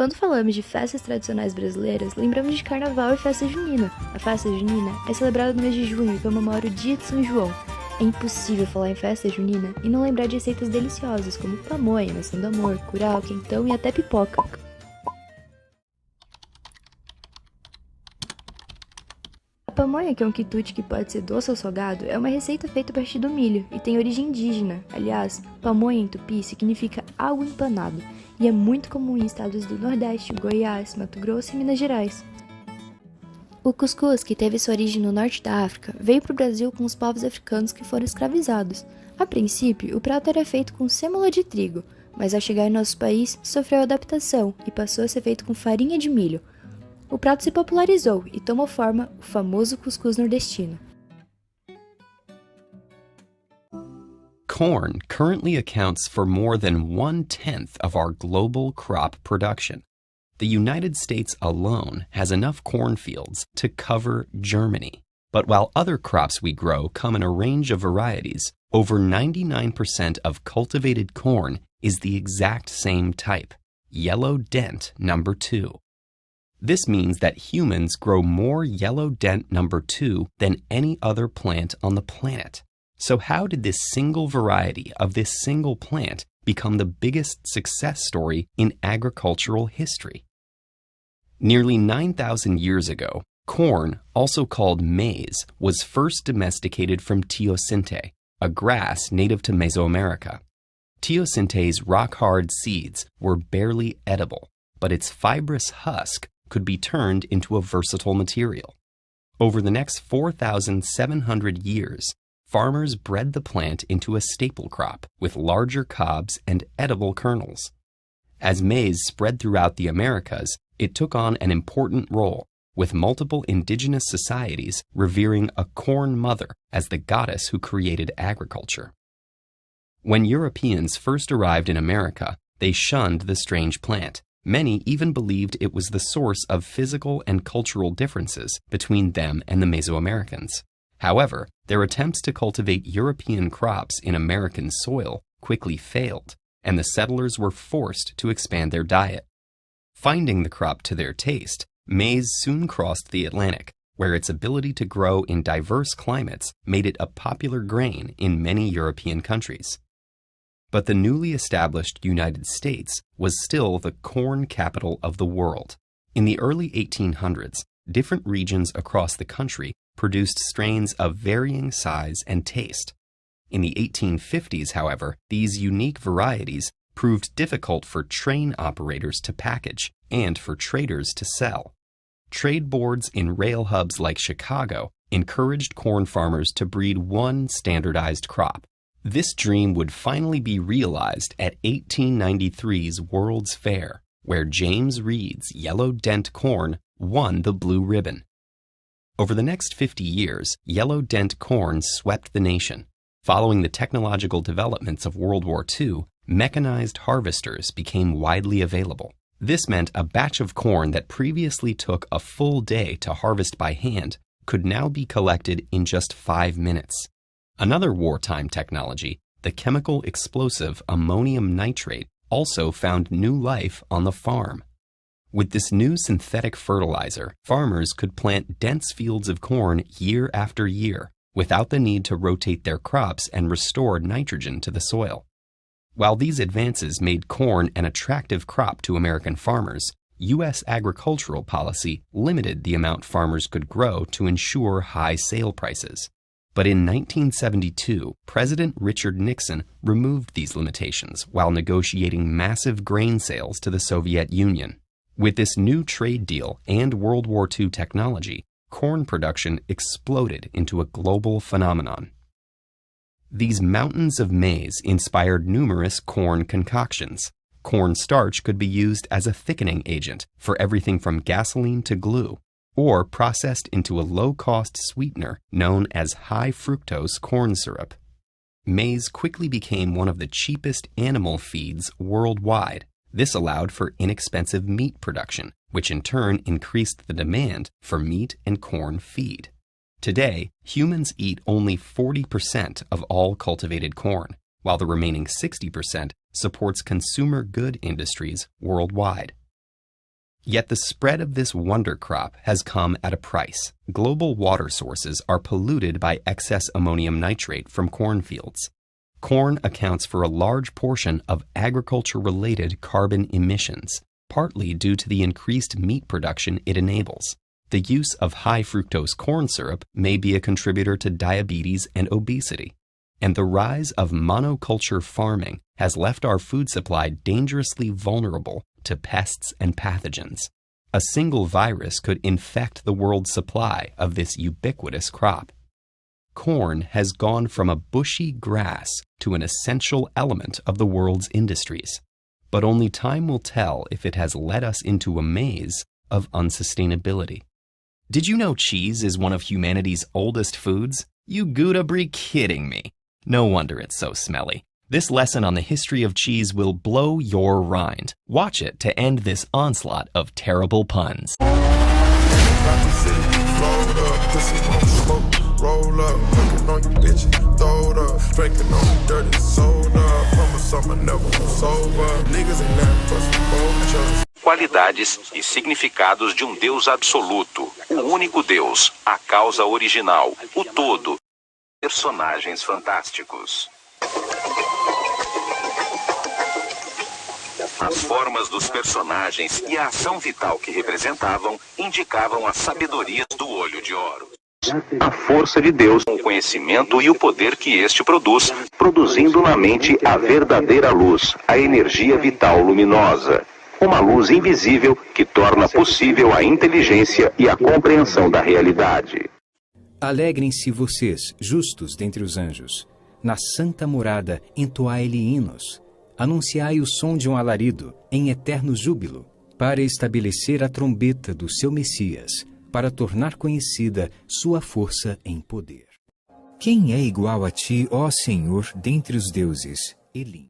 Quando falamos de festas tradicionais brasileiras, lembramos de carnaval e festa junina. A festa junina é celebrada no mês de junho e comemora o dia de São João. É impossível falar em festa junina e não lembrar de receitas deliciosas como pamonha, maçã do amor, curau, quentão e até pipoca. A pamonha, que é um quitute que pode ser doce ou salgado, é uma receita feita a partir do milho e tem origem indígena. Aliás, pamonha em tupi significa algo empanado e é muito comum em estados do Nordeste, Goiás, Mato Grosso e Minas Gerais. O cuscuz, que teve sua origem no norte da África, veio para o Brasil com os povos africanos que foram escravizados. A princípio, o prato era feito com sêmola de trigo, mas ao chegar em nosso país, sofreu adaptação e passou a ser feito com farinha de milho. O prato se popularizou e tomou forma o famoso cuscuz nordestino. Corn currently accounts for more than 1/10 of our global crop production. The United States alone has enough cornfields to cover Germany. But while other crops we grow come in a range of varieties, over 99% of cultivated corn is the exact same type, yellow dent number 2. This means that humans grow more yellow dent number 2 than any other plant on the planet. So how did this single variety of this single plant become the biggest success story in agricultural history? Nearly 9,000 years ago, corn, also called maize, was first domesticated from teosinte, a grass native to Mesoamerica. Teosinte's rock-hard seeds were barely edible, but its fibrous husk could be turned into a versatile material. Over the next 4,700 years, farmers bred the plant into a staple crop with larger cobs and edible kernels. As maize spread throughout the Americas, it took on an important role, with multiple indigenous societies revering a corn mother as the goddess who created agriculture. When Europeans first arrived in America, they shunned the strange plant. Many even believed it was the source of physical and cultural differences between them and the Mesoamericans. However, their attempts to cultivate European crops in American soil quickly failed, and the settlers were forced to expand their diet. Finding the crop to their taste, maize soon crossed the Atlantic, where its ability to grow in diverse climates made it a popular grain in many European countries. But the newly established United States was still the corn capital of the world. In the early 1800s, different regions across the country produced strains of varying size and taste. In the 1850s, however, these unique varieties proved difficult for train operators to package and for traders to sell. Trade boards in rail hubs like Chicago encouraged corn farmers to breed one standardized crop. This dream would finally be realized at 1893's World's Fair, where James Reed's yellow dent corn won the blue ribbon. Over the next 50 years, yellow dent corn swept the nation. Following the technological developments of World War II, mechanized harvesters became widely available. This meant a batch of corn that previously took a full day to harvest by hand could now be collected in just 5 minutes. Another wartime technology, the chemical explosive ammonium nitrate, also found new life on the farm. With this new synthetic fertilizer, farmers could plant dense fields of corn year after year without the need to rotate their crops and restore nitrogen to the soil. While these advances made corn an attractive crop to American farmers, U.S. agricultural policy limited the amount farmers could grow to ensure high sale prices. But in 1972, President Richard Nixon removed these limitations while negotiating massive grain sales to the Soviet Union. With this new trade deal and World War II technology, corn production exploded into a global phenomenon. These mountains of maize inspired numerous corn concoctions. Corn starch could be used as a thickening agent for everything from gasoline to glue, or processed into a low-cost sweetener known as high-fructose corn syrup. Maize quickly became one of the cheapest animal feeds worldwide. This allowed for inexpensive meat production, which in turn increased the demand for meat and corn feed. Today, humans eat only 40% of all cultivated corn, while the remaining 60% supports consumer good industries worldwide. Yet the spread of this wonder crop has come at a price. Global water sources are polluted by excess ammonium nitrate from cornfields. Corn accounts for a large portion of agriculture-related carbon emissions, partly due to the increased meat production it enables. The use of high-fructose corn syrup may be a contributor to diabetes and obesity. And the rise of monoculture farming has left our food supply dangerously vulnerable to pests and pathogens. A single virus could infect the world's supply of this ubiquitous crop. Corn has gone from a bushy grass to an essential element of the world's industries, but only time will tell if it has led us into a maze of unsustainability. Did you know cheese is one of humanity's oldest foods? You gotta be kidding me. No wonder it's so smelly. This lesson on the history of cheese will blow your rind. Watch it to end this onslaught of terrible puns. Roll up, looking on you bitches, throw it up, drinking on dirty soda, promise I'ma never sober, niggas ain't nothing but some vultures. Qualidades e significados de um Deus absoluto, o único Deus, a causa original, o todo. Personagens fantásticos. As formas dos personagens e a ação vital que representavam indicavam as sabedorias do olho de ouro. A força de Deus, o conhecimento e o poder que este produz, produzindo na mente a verdadeira luz, a energia vital luminosa. Uma luz invisível que torna possível a inteligência e a compreensão da realidade. Alegrem-se vocês, justos dentre os anjos. Na santa morada, entoai-lhe hinos. Anunciai o som de um alarido, em eterno júbilo, para estabelecer a trombeta do seu Messias, para tornar conhecida sua força em poder. Quem é igual a ti, ó Senhor, dentre os deuses? Elim.